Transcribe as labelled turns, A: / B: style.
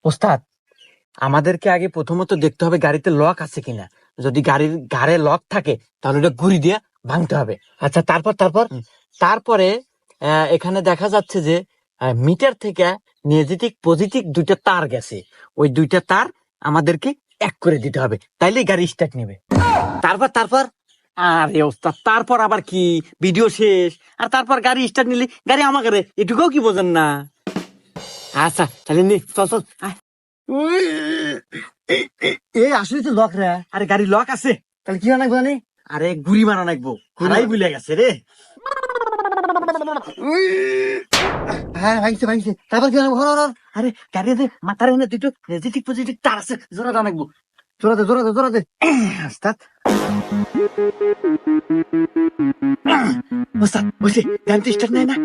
A: ওস্তাদ, আমাদেরকে আগে প্রথমত দেখতে হবে গাড়িতে লক আছে কিনা। যদি গাড়ির ঘাড়ে লক থাকে তাহলে ওটা গুড়ি দিয়ে ভাঙতে হবে। আচ্ছা, তারপরে এখানে দেখা যাচ্ছে যে মিটার থেকে নেগেটিভ পজিটিভ দুইটা তার গেছে, ওই দুইটা তার আমাদেরকে এক করে দিতে হবে, তাইলে গাড়ি স্টার্ট নেবে। তারপর আরে ওস্তাদ, তারপর আবার কি, ভিডিও শেষ আর তারপর গাড়ি স্টার্ট নিলে গাড়ি আমাকে রে, এটুকুও কি বোঝেন না? আচ্ছা তাহলে নে, চল আয়। এই আসলে তো লক রে। আরে গাড়ি লক আছে, তাহলে কি বানাইবো জানি? আরে গুড়ি মারা নাকবো, গুড়াই ভুলে গেছে রে। হ্যাঁ ভাঙছে, তারপর কি বানাবো? আরে গাড়িতে মাথার এনে দুটো নেগেটিভ পজিটিভ তার আছে, জোড়া টানাকবো। জোড়া দে ওস্তাদ। ওস্তাদ বসে গাড়ি স্টার্ট নেয় না।